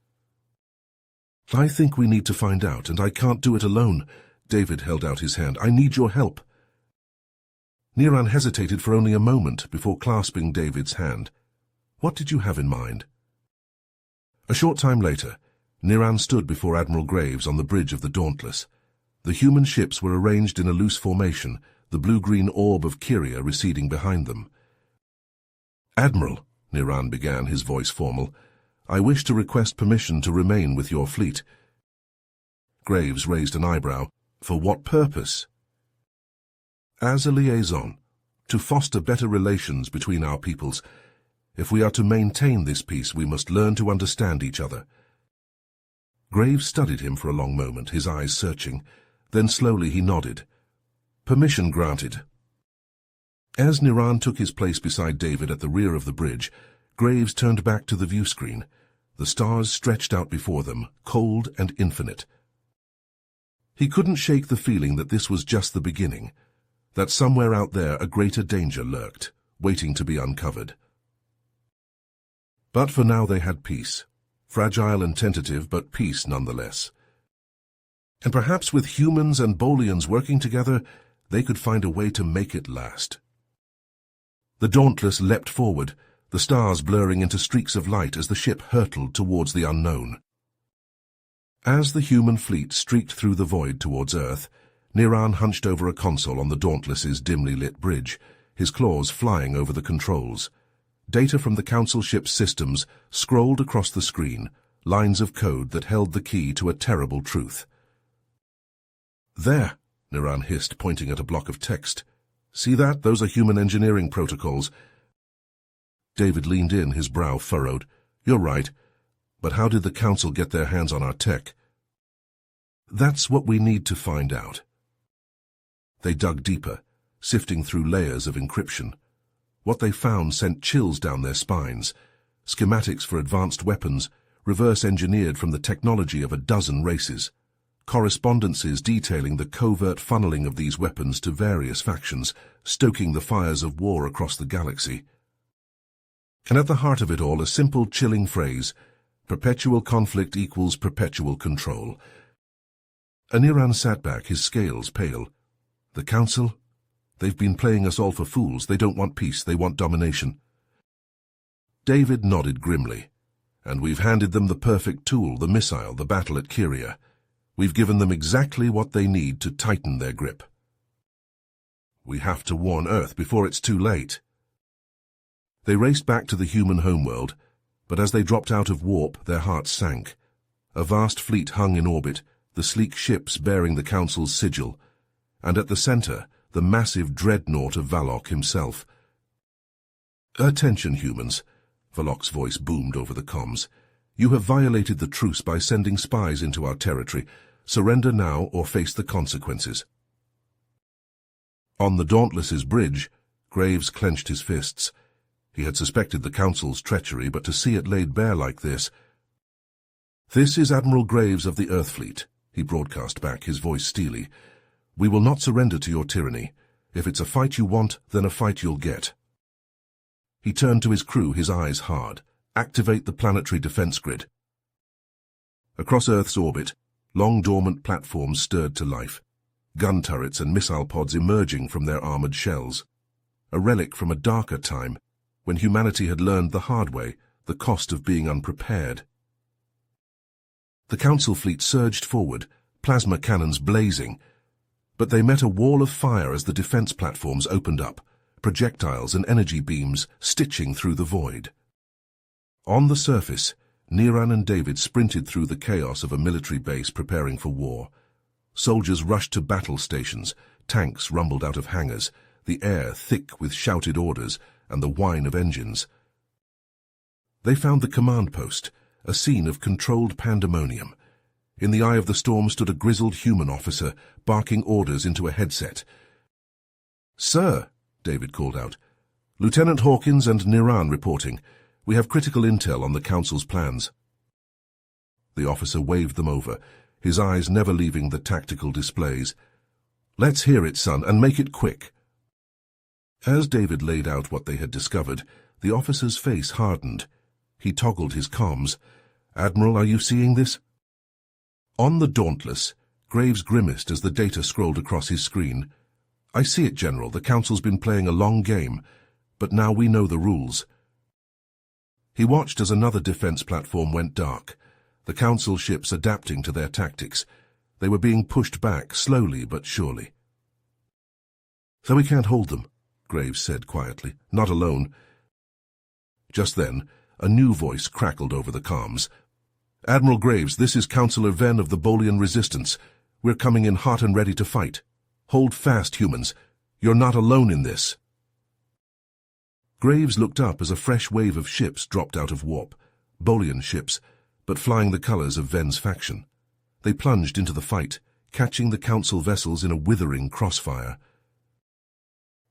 "I think we need to find out, and I can't do it alone." David held out his hand. "I need your help." Niran hesitated for only a moment before clasping David's hand. "What did you have in mind?" A short time later, Niran stood before Admiral Graves on the bridge of the Dauntless. The human ships were arranged in a loose formation, the blue-green orb of Kyria receding behind them. "Admiral," Niran began, his voice formal. "I wish to request permission to remain with your fleet." Graves raised an eyebrow. "For what purpose?" "As a liaison, to foster better relations between our peoples. If we are to maintain this peace, we must learn to understand each other." Graves studied him for a long moment, his eyes searching. Then slowly he nodded. "Permission granted." As Niran took his place beside David at the rear of the bridge, Graves turned back to the view screen. The stars stretched out before them, cold and infinite. He couldn't shake the feeling that this was just the beginning, that somewhere out there a greater danger lurked, waiting to be uncovered. But for now they had peace. Fragile and tentative, but peace nonetheless. And perhaps with humans and Bolians working together, they could find a way to make it last. The Dauntless leapt forward, the stars blurring into streaks of light as the ship hurtled towards the unknown. As the human fleet streaked through the void towards Earth, Niran hunched over a console on the Dauntless's dimly lit bridge, his claws flying over the controls. Data from the Council ship's systems scrolled across the screen, lines of code that held the key to a terrible truth. "There," Niran hissed, pointing at a block of text. "See that? Those are human engineering protocols." David leaned in, his brow furrowed. "You're right. But how did the Council get their hands on our tech?" "That's what we need to find out." They dug deeper, sifting through layers of encryption. What they found sent chills down their spines. Schematics for advanced weapons, reverse-engineered from the technology of a dozen races. Correspondences detailing the covert funneling of these weapons to various factions, stoking the fires of war across the galaxy. And at the heart of it all, a simple, chilling phrase: perpetual conflict equals perpetual control. Aniran sat back, his scales pale. "The Council? They've been playing us all for fools. They don't want peace, they want domination." David nodded grimly. "And we've handed them the perfect tool, the missile, the battle at Kyria. We've given them exactly what they need to tighten their grip. We have to warn Earth before it's too late." They raced back to the human homeworld, but as they dropped out of warp, their hearts sank. A vast fleet hung in orbit, the sleek ships bearing the Council's sigil, and at the center, the massive dreadnought of Valok himself. "Attention, humans," Valok's voice boomed over the comms. "You have violated the truce by sending spies into our territory. Surrender now or face the consequences." On the Dauntless's bridge, Graves clenched his fists. He had suspected the Council's treachery, but to see it laid bare like this— "This is Admiral Graves of the Earth Fleet," he broadcast back, his voice steely. "We will not surrender to your tyranny. If it's a fight you want, then a fight you'll get." He turned to his crew, his eyes hard. "Activate the planetary defense grid." Across Earth's orbit, long dormant platforms stirred to life, gun turrets and missile pods emerging from their armored shells. A relic from a darker time, when humanity had learned the hard way the cost of being unprepared. The Council fleet surged forward, plasma cannons blazing, but they met a wall of fire as the defense platforms opened up, projectiles and energy beams stitching through the void. On the surface, Niran and David sprinted through the chaos of a military base preparing for war. Soldiers rushed to battle stations, tanks rumbled out of hangars, the air thick with shouted orders and the whine of engines. They found the command post, a scene of controlled pandemonium. In the eye of the storm stood a grizzled human officer, barking orders into a headset. "Sir," David called out. "Lieutenant Hawkins and Niran reporting. We have critical intel on the Council's plans." The officer waved them over, his eyes never leaving the tactical displays. "Let's hear it, son, and make it quick." As David laid out what they had discovered, the officer's face hardened. He toggled his comms. "Admiral, are you seeing this?" On the Dauntless, Graves grimaced as the data scrolled across his screen. "I see it, General. The Council's been playing a long game, but now we know the rules." He watched as another defense platform went dark, the Council ships adapting to their tactics. They were being pushed back, slowly but surely. "So we can't hold them," Graves said quietly. "Not alone." Just then, a new voice crackled over the comms. "Admiral Graves, this is Councillor Venn of the Bolian Resistance. We're coming in hot and ready to fight. Hold fast, humans. You're not alone in this." Graves looked up as a fresh wave of ships dropped out of warp. Bolian ships, but flying the colors of Venn's faction. They plunged into the fight, catching the Council vessels in a withering crossfire.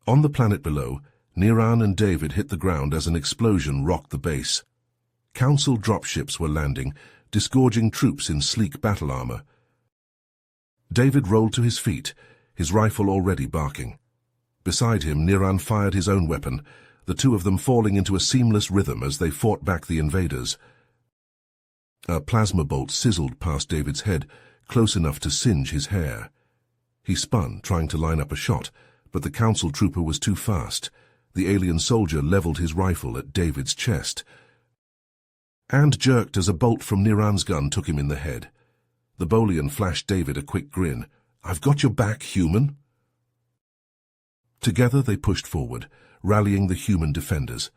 On the planet below, Niran and David hit the ground as an explosion rocked the base. Council dropships were landing, disgorging troops in sleek battle armor. David rolled to his feet, his rifle already barking. Beside him, Niran fired his own weapon, the two of them falling into a seamless rhythm as they fought back the invaders. A plasma bolt sizzled past David's head, close enough to singe his hair. He spun, trying to line up a shot, but the Council trooper was too fast. The alien soldier leveled his rifle at David's chest and jerked as a bolt from Niran's gun took him in the head. The Bolian flashed David a quick grin. "I've got your back, human." Together they pushed forward, rallying the human defenders.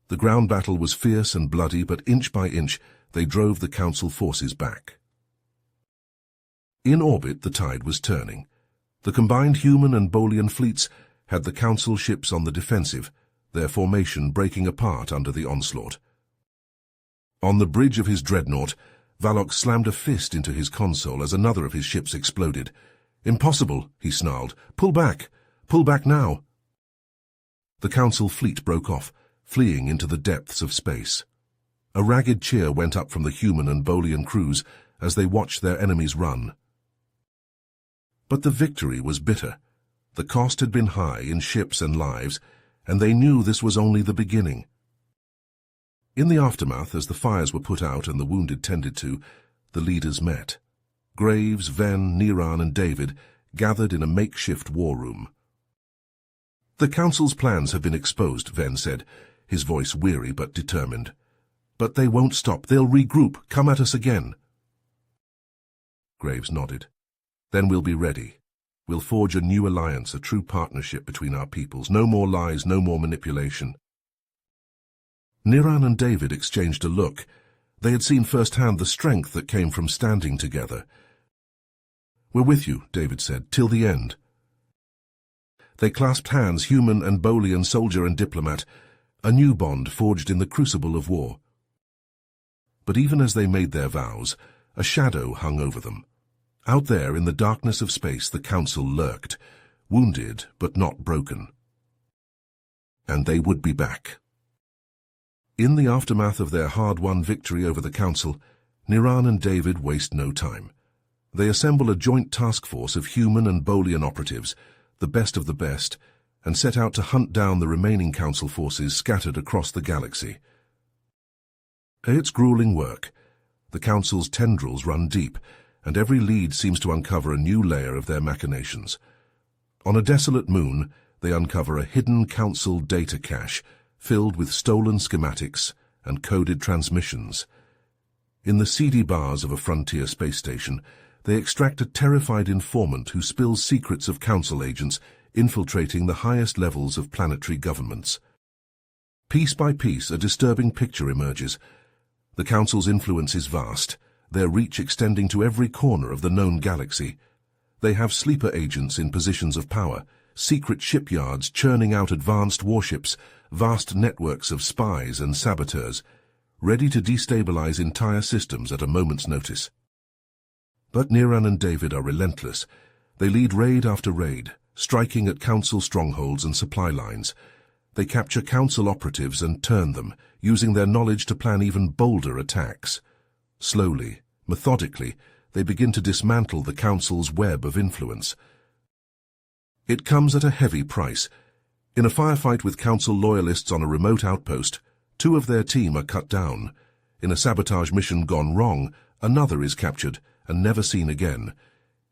The ground battle was fierce and bloody, but inch by inch they drove the Council forces back. In orbit, the tide was turning. The combined human and Bolian fleets had the Council ships on the defensive, their formation breaking apart under the onslaught. On the bridge of his dreadnought, Valok slammed a fist into his console as another of his ships exploded. "Impossible," he snarled. "Pull back! Pull back now!" The Council fleet broke off, fleeing into the depths of space. A ragged cheer went up from the human and Bolian crews as they watched their enemies run. But the victory was bitter. The cost had been high in ships and lives, and they knew this was only the beginning. In the aftermath, as the fires were put out and the wounded tended to, the leaders met. Graves, Venn, Niran, and David gathered in a makeshift war room. "The Council's plans have been exposed," Venn said, his voice weary but determined. "But they won't stop. They'll regroup, come at us again." Graves nodded. "Then we'll be ready. We'll forge a new alliance, a true partnership between our peoples. No more lies, no more manipulation." Niran and David exchanged a look. They had seen firsthand the strength that came from standing together. "We're with you," David said, "till the end." They clasped hands, human and Bolian, soldier and diplomat, a new bond forged in the crucible of war. But even as they made their vows, a shadow hung over them. Out there in the darkness of space, the Council lurked, wounded but not broken. And they would be back. In the aftermath of their hard-won victory over the Council, Niran and David waste no time. They assemble a joint task force of human and Bolian operatives, the best of the best, and set out to hunt down the remaining Council forces scattered across the galaxy. It's grueling work. The Council's tendrils run deep, and every lead seems to uncover a new layer of their machinations. On a desolate moon, they uncover a hidden Council data cache, filled with stolen schematics and coded transmissions. In the seedy bars of a frontier space station, they extract a terrified informant who spills secrets of Council agents infiltrating the highest levels of planetary governments. Piece by piece, a disturbing picture emerges. The Council's influence is vast, their reach extending to every corner of the known galaxy. They have sleeper agents in positions of power, secret shipyards churning out advanced warships, vast networks of spies and saboteurs, ready to destabilize entire systems at a moment's notice. But Niran and David are relentless. They lead raid after raid, striking at Council strongholds and supply lines. They capture Council operatives and turn them, using their knowledge to plan even bolder attacks. Slowly, methodically, they begin to dismantle the Council's web of influence. It comes at a heavy price. In a firefight with Council loyalists on a remote outpost, 2 of their team are cut down. In a sabotage mission gone wrong, another is captured and never seen again.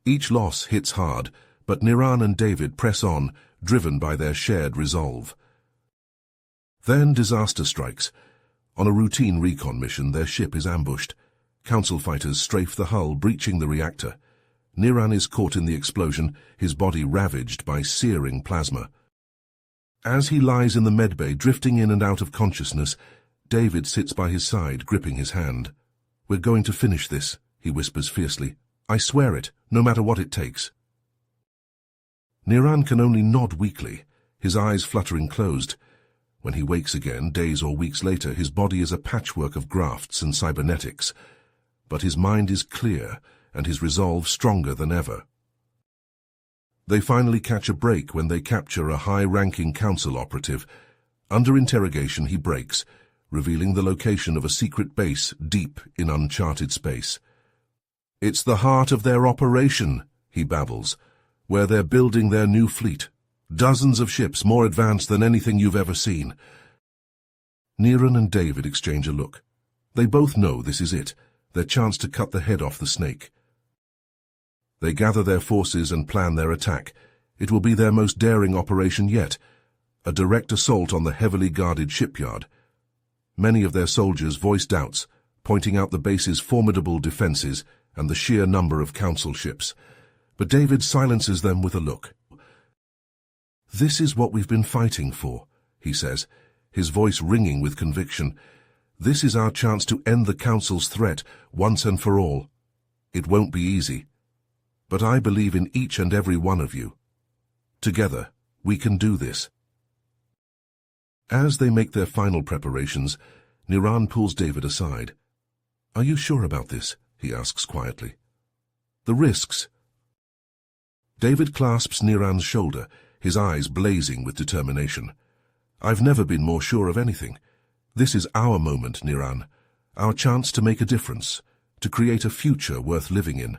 Each loss hits hard, but Niran and David press on, driven by their shared resolve. Then disaster strikes. On a routine recon mission, their ship is ambushed. Council fighters strafe the hull, breaching the reactor. Niran is caught in the explosion, his body ravaged by searing plasma. As he lies in the medbay, drifting in and out of consciousness, David sits by his side, gripping his hand. "We're going to finish this," he whispers fiercely. "I swear it, no matter what it takes." Niran can only nod weakly, his eyes fluttering closed. When he wakes again, days or weeks later, his body is a patchwork of grafts and cybernetics. But his mind is clear, and his resolve stronger than ever. They finally catch a break when they capture a high-ranking council operative. Under interrogation, he breaks, revealing the location of a secret base deep in uncharted space. "It's the heart of their operation," he babbles, "where they're building their new fleet. Dozens of ships more advanced than anything you've ever seen." Niran and David exchange a look. They both know this is it, their chance to cut the head off the snake. They gather their forces and plan their attack. It will be their most daring operation yet, a direct assault on the heavily guarded shipyard. Many of their soldiers voice doubts, pointing out the base's formidable defenses and the sheer number of council ships. But David silences them with a look. "This is what we've been fighting for," he says, his voice ringing with conviction. "This is our chance to end the Council's threat once and for all. It won't be easy, but I believe in each and every one of you. Together, we can do this." As they make their final preparations, Niran pulls David aside. "Are you sure about this?" he asks quietly. "The risks?" David clasps Niran's shoulder, his eyes blazing with determination. "I've never been more sure of anything. This is our moment, Niran, our chance to make a difference, to create a future worth living in."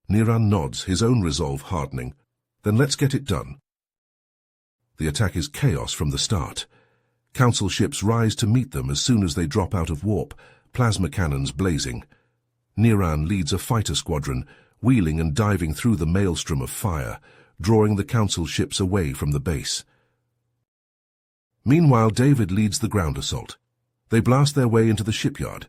Niran nods, his own resolve hardening. "Then let's get it done." The attack is chaos from the start. Council ships rise to meet them as soon as they drop out of warp, plasma cannons blazing. Niran leads a fighter squadron, wheeling and diving through the maelstrom of fire, drawing the council ships away from the base. Meanwhile, David leads the ground assault. They blast their way into the shipyard,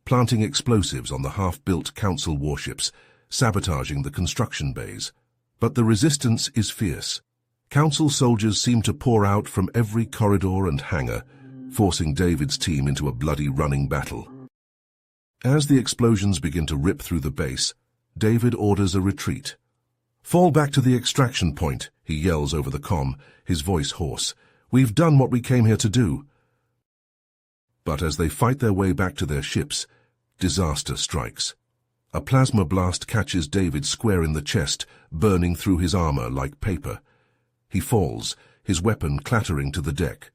planting explosives on the half-built council warships, sabotaging the construction bays. But the resistance is fierce. Council soldiers seem to pour out from every corridor and hangar, forcing David's team into a bloody running battle. As the explosions begin to rip through the base, David orders a retreat. "Fall back to the extraction point," he yells over the comm, his voice hoarse. "We've done what we came here to do." But as they fight their way back to their ships, disaster strikes. A plasma blast catches David square in the chest, burning through his armor like paper. He falls, his weapon clattering to the deck.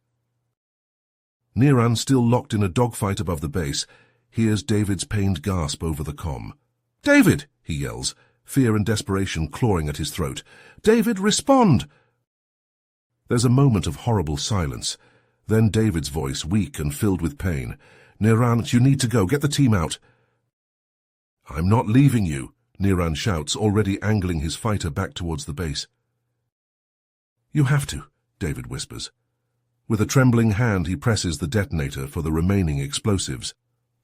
Niran, still locked in a dogfight above the base, hears David's pained gasp over the comm. "David!" he yells, fear and desperation clawing at his throat. "David, respond!" There's a moment of horrible silence. Then David's voice, weak and filled with pain. "Niran, you need to go. Get the team out." "I'm not leaving you," Niran shouts, already angling his fighter back towards the base. "You have to," David whispers. With a trembling hand, he presses the detonator for the remaining explosives.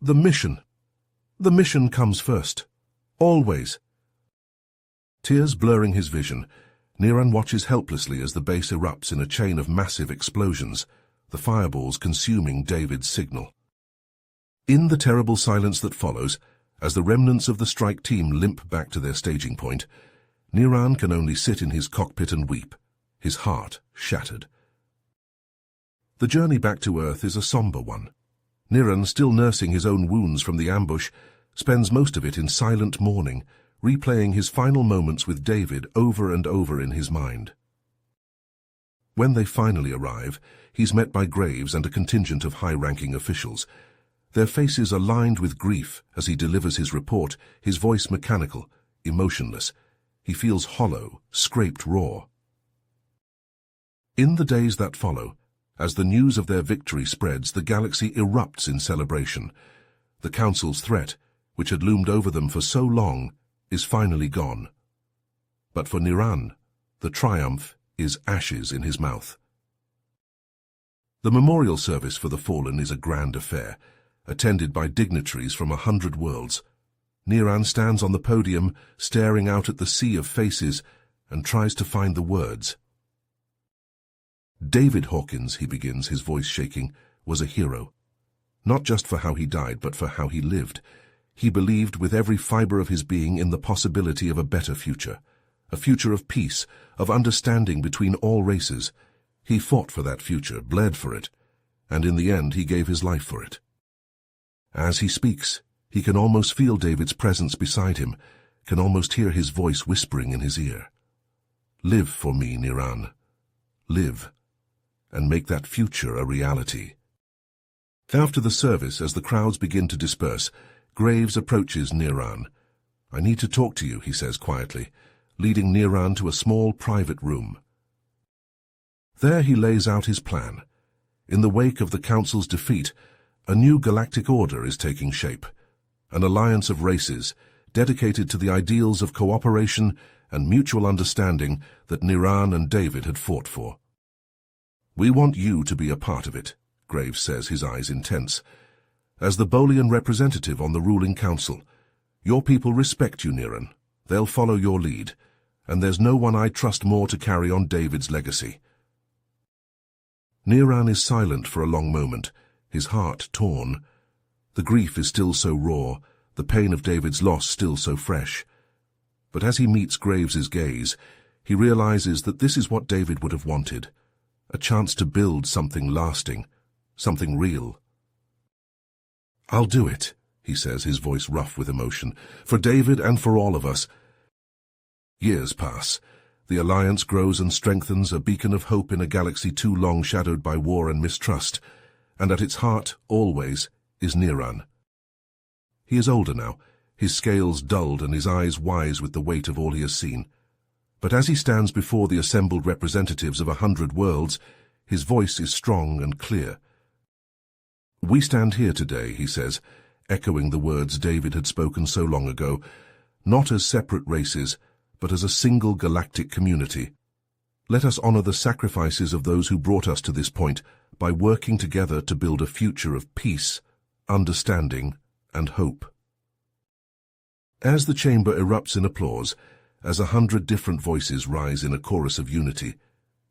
The mission comes first. Always." Tears blurring his vision, Niran watches helplessly as the base erupts in a chain of massive explosions, the fireballs consuming David's signal. In the terrible silence that follows, as the remnants of the strike team limp back to their staging point, Niran can only sit in his cockpit and weep, his heart shattered. The journey back to Earth is a somber one. Niran, still nursing his own wounds from the ambush, spends most of it in silent mourning, replaying his final moments with David over and over in his mind. When they finally arrive, he's met by Graves and a contingent of high-ranking officials. Their faces are lined with grief as he delivers his report, his voice mechanical, emotionless. He feels hollow, scraped raw. In the days that follow, as the news of their victory spreads, the galaxy erupts in celebration. The Council's threat, which had loomed over them for so long, is finally gone. But for Niran, the triumph is ashes in his mouth. The memorial service for the fallen is a grand affair, attended by dignitaries from 100 worlds. Niran stands on the podium, staring out at the sea of faces, and tries to find the words. "David Hawkins," he begins, his voice shaking, was a hero. Not just for how he died, but for how he lived. He believed with every fiber of his being in the possibility of a better future. A future of peace, of understanding between all races. He fought for that future, bled for it, and in the end he gave his life for it. As he speaks, he can almost feel David's presence beside him, can almost hear his voice whispering in his ear. Live for me, Niran. Live, and make that future a reality. After the service, as the crowds begin to disperse, Graves approaches Niran. I need to talk to you, he says quietly, leading Niran to a small private room. There he lays out his plan. In the wake of the Council's defeat, a new galactic order is taking shape, an alliance of races dedicated to the ideals of cooperation and mutual understanding that Niran and David had fought for. We want you to be a part of it, Graves says, his eyes intense. As the Bolian representative on the ruling council, your people respect you, Niran. They'll follow your lead, and there's no one I trust more to carry on David's legacy. Niran is silent for a long moment, his heart torn. The grief is still so raw, the pain of David's loss still so fresh. But as he meets Graves's gaze, he realizes that this is what David would have wanted, a chance to build something lasting, something real. I'll do it, he says, his voice rough with emotion, for David and for all of us. Years pass. The alliance grows and strengthens, a beacon of hope in a galaxy too long shadowed by war and mistrust, and at its heart, always, is Niran. He is older now, his scales dulled and his eyes wise with the weight of all he has seen. But as he stands before the assembled representatives of 100 worlds, his voice is strong and clear. We stand here today, he says, echoing the words David had spoken so long ago, not as separate races, but as a single galactic community. Let us honor the sacrifices of those who brought us to this point by working together to build a future of peace, understanding, and hope. As the chamber erupts in applause, as 100 different voices rise in a chorus of unity,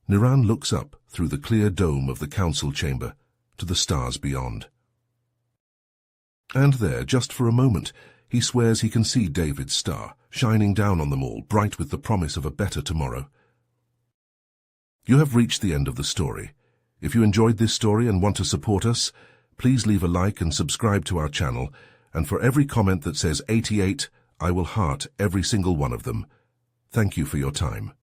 Niran looks up through the clear dome of the council chamber to the stars beyond. And there, just for a moment, he swears he can see David's star, shining down on them all, bright with the promise of a better tomorrow. You have reached the end of the story. If you enjoyed this story and want to support us, please leave a like and subscribe to our channel, and for every comment that says 88, I will heart every single one of them. Thank you for your time.